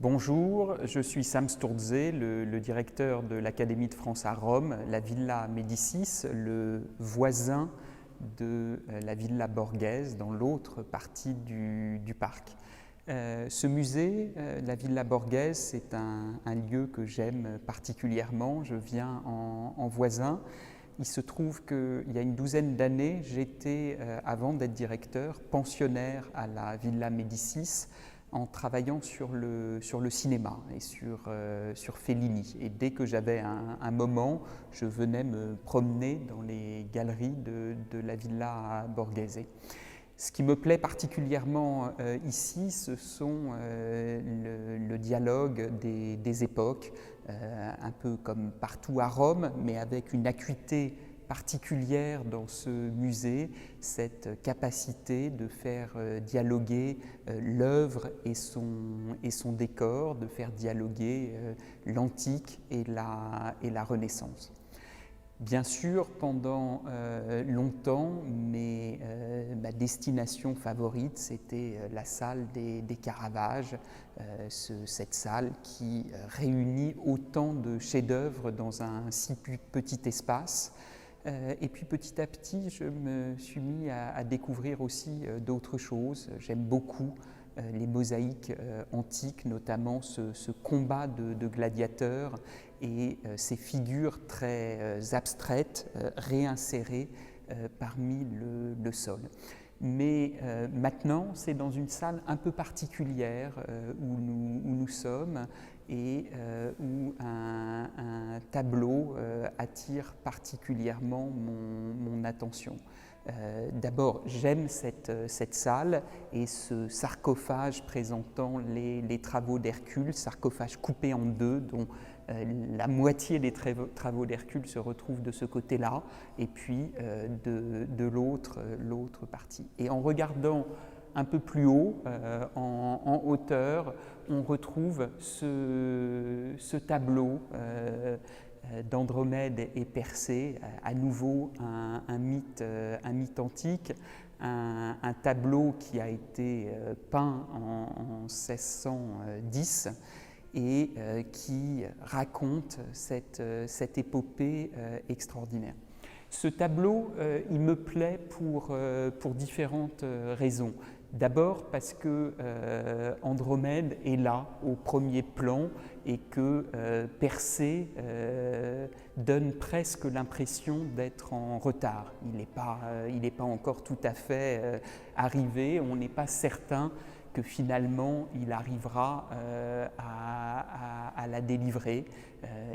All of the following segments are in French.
Bonjour, je suis Sam Sturze, le directeur de l'Académie de France à Rome, la Villa Médicis, le voisin de la Villa Borghese dans l'autre partie du parc. Ce musée, la Villa Borghese, c'est un lieu que j'aime particulièrement. Je viens en voisin. Il se trouve qu'il y a une douzaine d'années, j'étais, avant d'être directeur, pensionnaire à la Villa Médicis en travaillant sur le cinéma et sur Fellini. Et dès que j'avais un moment, je venais me promener dans les galeries de la Villa Borghese. Ce qui me plaît particulièrement ici, ce sont le dialogue des époques, un peu comme partout à Rome, mais avec une acuité particulière dans ce musée, cette capacité de faire dialoguer l'œuvre et son décor, de faire dialoguer l'antique et la Renaissance. Bien sûr, pendant longtemps, ma destination favorite, c'était la salle des Caravages, cette salle qui réunit autant de chefs-d'œuvre dans un si petit espace. Et puis petit à petit, je me suis mis à découvrir aussi d'autres choses. J'aime beaucoup les mosaïques antiques, notamment ce combat de gladiateurs et ces figures très abstraites réinsérées parmi le sol. Mais maintenant, c'est dans une salle un peu particulière où nous sommes et où un tableau attire particulièrement mon attention. D'abord, j'aime cette salle et ce sarcophage présentant les travaux d'Hercule, sarcophage coupé en deux, dont la moitié des travaux d'Hercule se retrouvent de ce côté-là, et puis de l'autre partie. Et en regardant un peu plus haut, en hauteur, on retrouve ce tableau d'Andromède et Persée, à nouveau un mythe antique, un tableau qui a été peint en 1610 et qui raconte cette épopée extraordinaire. Ce tableau, il me plaît pour différentes raisons. D'abord parce que Andromède est là, au premier plan, et que Persée donne presque l'impression d'être en retard. Il n'est pas encore tout à fait arrivé, on n'est pas certain que finalement il arrivera à la délivrer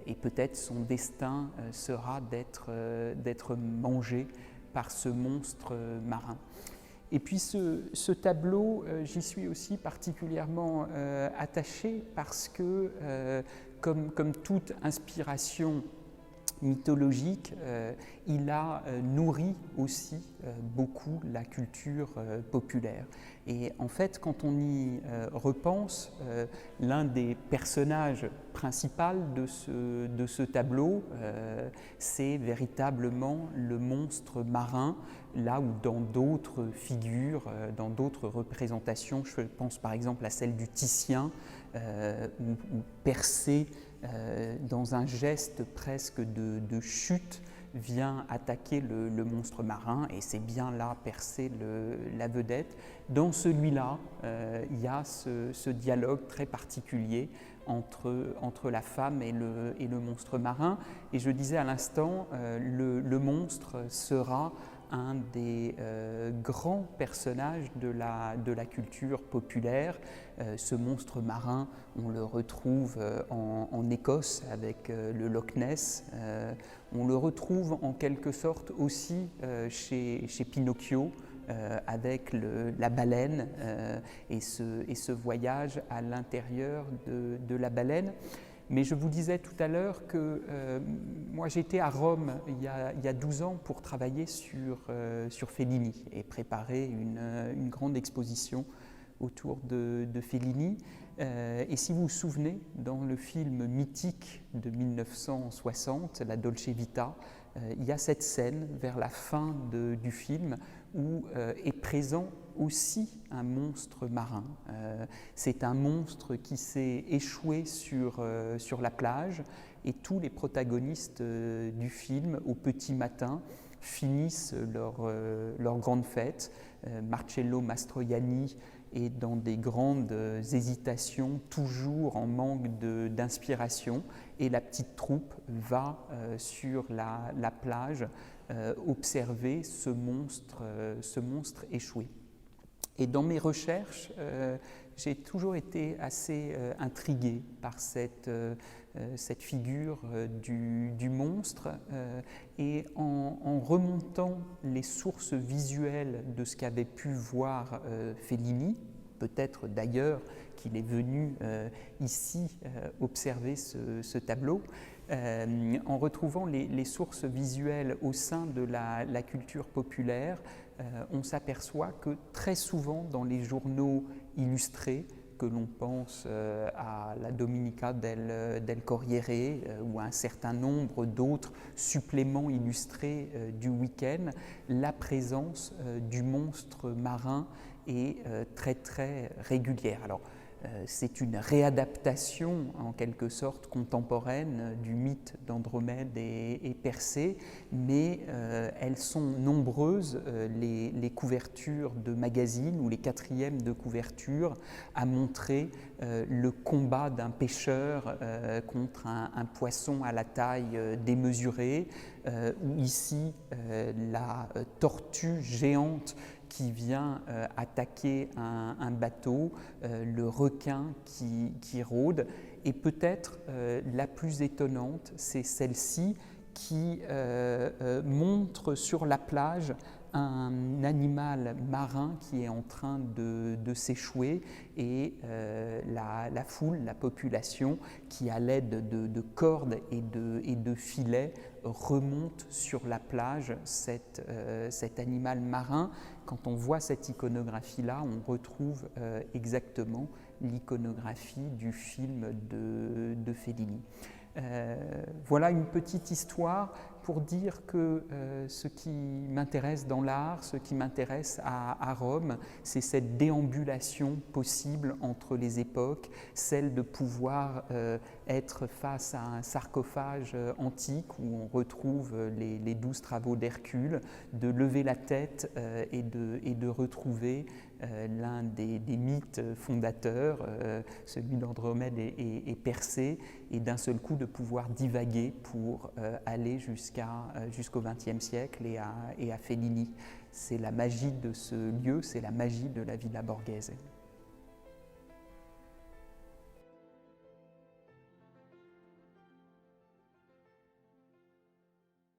et peut-être son destin sera d'être mangé par ce monstre marin. Et puis ce tableau, j'y suis aussi particulièrement attaché parce que, comme toute inspiration mythologique, il a nourri aussi beaucoup la culture populaire. Et en fait, quand on y repense, l'un des personnages principaux de ce tableau, c'est véritablement le monstre marin, là où dans d'autres figures, dans d'autres représentations, je pense par exemple à celle du Titien, où Persée, dans un geste presque de chute, vient attaquer le monstre marin, et c'est bien là Persée la vedette. Dans celui-là, il y a ce dialogue très particulier entre la femme et le monstre marin. Et je disais à l'instant, le monstre sera un des grands personnages de la culture populaire. Ce monstre marin, on le retrouve en Écosse avec le Loch Ness. On le retrouve en quelque sorte aussi chez Pinocchio avec la baleine et ce voyage à l'intérieur de la baleine. Mais je vous disais tout à l'heure que moi j'étais à Rome il y a 12 ans pour travailler sur Fellini et préparer une grande exposition autour de Fellini. Et si vous vous souvenez, dans le film mythique de 1960, La Dolce Vita, il y a cette scène vers la fin du film où est présent aussi un monstre marin. C'est un monstre qui s'est échoué sur la plage et tous les protagonistes du film, au petit matin, finissent leur grande fête. Marcello Mastroianni est dans des grandes hésitations, toujours en manque d'inspiration, et la petite troupe va sur la plage observer ce monstre échoué. Et dans mes recherches, j'ai toujours été assez intrigué par cette figure du monstre, et en remontant les sources visuelles de ce qu'avait pu voir Fellini, peut-être d'ailleurs qu'il est venu ici observer ce tableau, en retrouvant les sources visuelles au sein de la culture populaire, on s'aperçoit que très souvent dans les journaux illustrés, que l'on pense à la Domenica del Corriere ou à un certain nombre d'autres suppléments illustrés du week-end, la présence du monstre marin est très très régulière. Alors, c'est une réadaptation en quelque sorte contemporaine du mythe d'Andromède et Persée, mais elles sont nombreuses, les couvertures de magazines ou les quatrièmes de couverture, à montrer le combat d'un pêcheur contre un poisson à la taille démesurée, ou ici la tortue géante qui vient attaquer un bateau, le requin qui rôde, et peut-être la plus étonnante, c'est celle-ci qui montre sur la plage un animal marin qui est en train de s'échouer, et la foule, la population, qui à l'aide de cordes et de filets remonte sur la plage cet animal marin. Quand on voit cette iconographie-là, on retrouve exactement l'iconographie du film de Fellini. Voilà une petite histoire pour dire que ce qui m'intéresse dans l'art, ce qui m'intéresse à Rome, c'est cette déambulation possible entre les époques, celle de pouvoir être face à un sarcophage antique où on retrouve les 12 travaux d'Hercule, de lever la tête et de retrouver l'un des mythes fondateurs, celui d'Andromède et Persée, et d'un seul coup de pouvoir divaguer pour aller jusqu'au XXe siècle et à Fellini. C'est la magie de ce lieu, c'est la magie de la Villa Borghese.